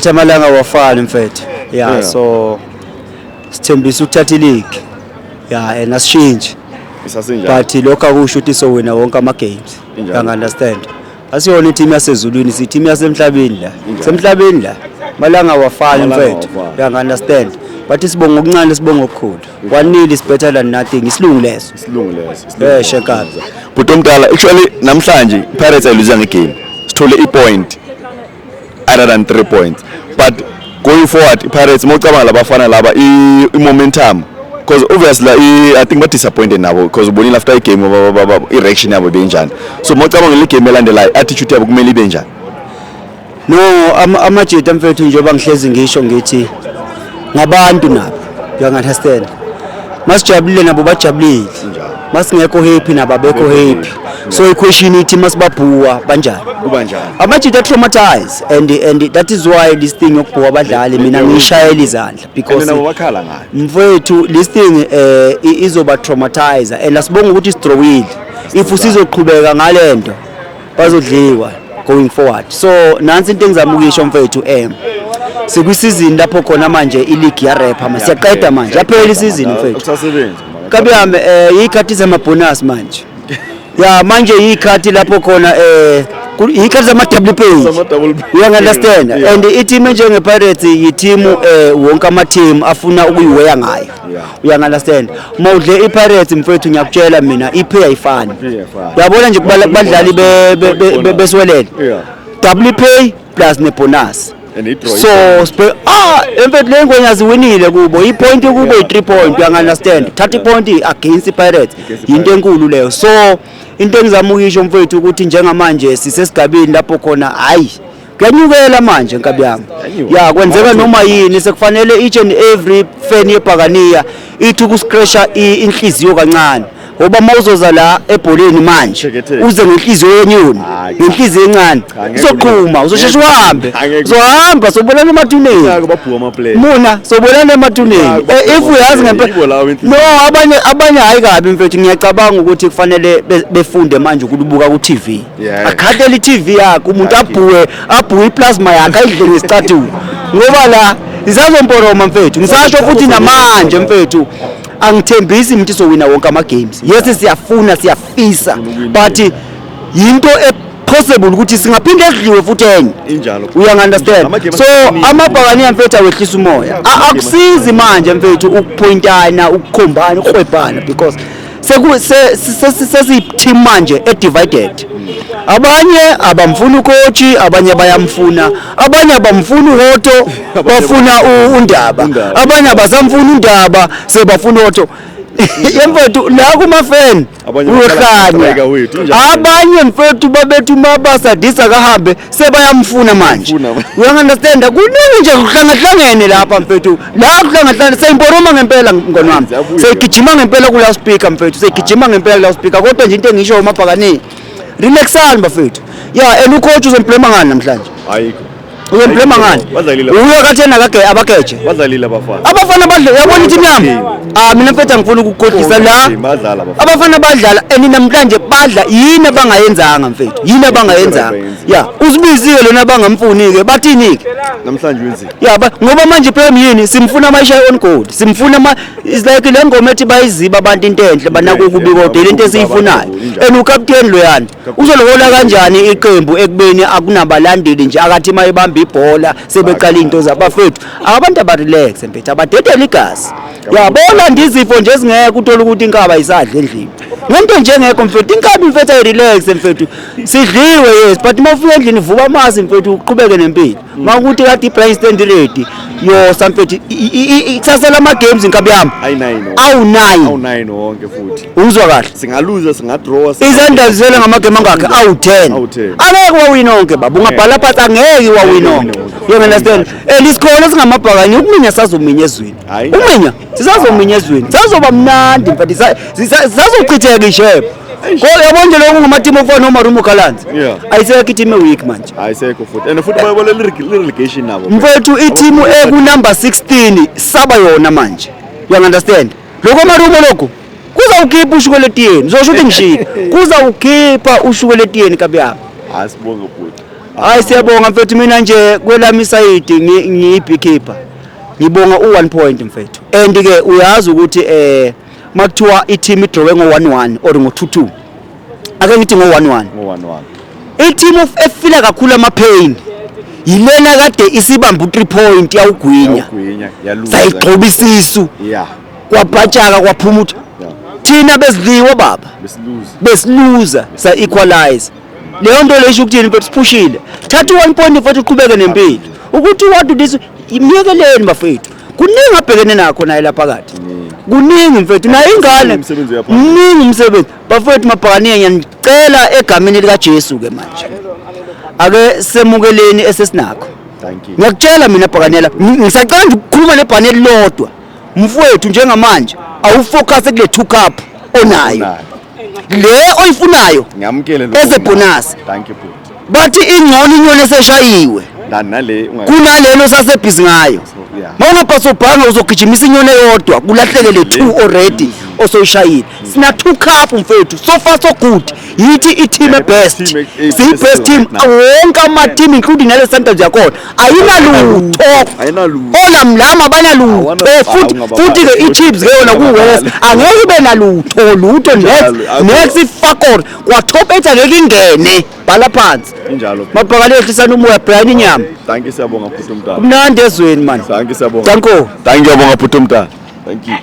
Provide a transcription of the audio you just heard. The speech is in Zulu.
Amalanga wafana mfethu. Yeah, so sithembisa ukuthatha ileague. Yeah, and asichange. Isasinjani? But lokho akusho ukuthi so wina wonke ama games. You understand? Asiyona team yasezulwini, si team yasemhlabeni la. Semhlabeni la. Malanga wafana mfethu. You understand? But isibongo okuncane sibongo okukhulu. 1-0 is better than nothing. Isilungu leso. Sheka. But umdala actually namhlanje Pirates are losing a game. Sithole i-point other than 3 points. But going forward Pirates mocabanga labafana laba i-momentum because obviously I think disappointed nabo because ubonile after game i-reaction yabo benjani. So mocabanga le game elandelayo attitude yabo kumele ibe njani? No, amajita mfethu njengoba ngihlezi ngisho ngithi ngabantu nabo. You understand? Masijabulile nabo bajabulile. Masingekho happy nabo abekho happy. So i-question ithi masibabhuwa banjani? Kuba njani? Amajita traumatize and that is why this thing yokubhuwa abadlali mina ngishayela izandla because nabo bakhala ngayo. Mfethu this thing izoba traumatizer and asibonga ukuthi sidrowile. If usizoqhubeka ngalento bazodliwa going forward. So nansi into engizama ukuyisho mfethu sekwisizini lapho khona manje ileague ya rap masiyaqeda manje yaphela isizini mfethu Usasebenza kabiyame ikhathi zamabonus manje ya manje ikhathi lapho khona ikhathi zama double pay you understand and i-team njenge Pirates yi-team wonke ama-team afuna ukuyiweya ngayo you understand mawudle i-Pirates mfethu ngiyakutshela mina ipay ayifani yabona nje kubadlali beswelele double pay plus ne-bonus. So emfethu le ngonyasi winile kubo i-point kubo i-3 point you understand 30 point against Pirates into enkulu leyo. So into engizama ukuyisho mfethu ukuthi njengamanje sisesigabeni lapho khona hayi kuyanyukela manje nkabiyami ya kwenzeka noma yini sekufanele each and every fan yebhakaniya ithi ukuscratcha inhliziyo kancane ngoba mawuzoza la ebholeni manje uze ngenhliziyo yenyoni ngenhliziyo encane uzoqhuma uzosheshe uhambe uzohamba sobonana emathuneni muna sobonana emathuneni if uyazi ngempela no abanye hayi kabi mfethu ngiyacabanga ukuthi kufanele befunde manje ukubuka ku TV akhathele i-TV yakhe umuntu abhuwe iplasma yakhe ayidle ngesicathulo ngoba la izazomporoma mfethu ngisasho futhi namanje mfethu angithembisi ukuthi sowina wonke ama games. Yes siyafuna siyafisa but into possible ukuthi singaphinde edliwe futhi enye. Injalo. You understand? So amabhakani mfethu awehlisa umoya. Akusizi manje mfethu ukupointana ukukhombana ukhwebhana because sesi-team manje divided. Abanye abamfuna ucoach, abanye bayamfuna, abanye abamfuna uHoto, bafuna uNdaba, abanye abasamfuna uNdaba sebafuna uHoto. Yemfethu la kuma fan uyohlanya abanye mfethu babethu mabasadisa kahambe sebayamfuna manje you understand kuningi nje kuhlangahlangene lapha mfethu la kuhlangahlangene seyimporoma ngempela ngoni wami seyigijima ngempela ku loudspeaker mfethu seyigijima ngempela loudspeaker kodwa nje into engisho umabhakani relaxani bafethu yeah and ucoach uzomplema ngani namhlanje ayikho uyemplema ngani uyo kathena abakeje badlalile abafana badlala yabona ithi nyama mina mfethu ngifuna ukukhohlisa la abafana badlala namhlanje badla yini abangayenzanga mfethu yini abangayenzanga ya uzibizile lona bangamfuni ke bathini ke namhlanje wenzi ya ngoba manje Premier yini simfuna amashayi on goal simfuna is like le ngoma ethi bayiziba abantu into enhle banako kubi kodwa into esiyifunayo ukapteni loyana uzolohola kanjani iqembu ekubeni akunabalandeli nje akathi mayibamba ibhola sebeqala into zabafethu abantu abarelax mfethu abadedela igazi yabona ndizifo nje singeke uthola ukuthi inkaba isadla endlini ngento njengekho mfethu inkabi mfethu ayirelax mfethu sidliwe yes but mawufika endlini vuka amasi mfethu uqhubeke nempilo makuthi kade i-brain stand ready yo samfethu ikusasela ama games inkabi yami awu9 wonke futhi uzwa kahle singaluza singadraw izandla zisele ngamagame angakhe awu10 angeke wawina onke baba ungabhala phansi angeke wawina onke you understand lisikole singamabhakani ukuminya sazominya ezweni uminya sisazominya ezweni sazoba mnandi mfethu sisazochitheka ishep kodwa yabonje lokho ngamateam ofana noMarumo Gallants ayisekho i-team week manje ayisekho futhi and futhi bayibole relegation nabo mfethu i-team eku number 16 saba yona manje you understand lokho Marumo lokho kuza ukhipha ushukeletiyeni uzosho ukuthi ngishika kuza ukhipha ushukeletiyeni kabi yami asibonge futhi Hayi siyabonga mfethu, mina nje kwelami isayidi ngiyi-big keeper. Ngibonga u1 point mfethu. And ke uyazi ukuthi makuthiwa i-team idrowe ngo-1-1 or ngo-2-2. Ake ngithi ngo-1-1. I-team efila kakhulu ama-pain yilena kade isibamba u3 point yawugwinya. Sayigxoba isisu. Kwabhajaka kwaphumutha. Thina besidliwa baba. Besiluza sa equalize. Leyo nto lesho ukuthini mfethu siphushile. Thatha u1 point mfethu uqhubeke nempilo. Ukuthi what do this imiyekeleni bafethu. Kuningi abhekene nakho naye lapha kade. Kuningi mfethu na ingane. Kuningi umsebenzi. Bafethu mabhakaniye ngiyanicela egameni lika Jesu ke manje. Ake semukeleni esesinakho. Ngiyakutshela mina bhakanela ngisacela nje ukukhuluma nebhaneli lodwa. Mfowethu njengamanje awufocus kule 2 cup onayo. Le oyifunayo ngiyamkele lo eze bonus. Thank you bro. Bathi ingcono inyoni eseshayiwe. Nale kunalelo sasebhizi ngayo. Mawungaphaso bhanga uzogijimisa inyoni eyodwa kulahleke le 2 already osoyishayile. Sina 2 cup mfethu so far so good. Yithi i-team best. Si-best team wonke ama-team including nale Sundowns yakhona ayinalutho. Olamlama banalutho futhi ke i-Chiefs ke yona ku-West angeke ibe nalutho next ifakor kwa-top 8 angeke ingene bhala phansi. Mabhakane ehlisana umoya Brian inyama. Thank you siyabonga Bhuti Umtana. Kumnandi ezweni man. Thank you siyabonga. Danko. Thank you siyabonga Bhuti Umtana. Thank you.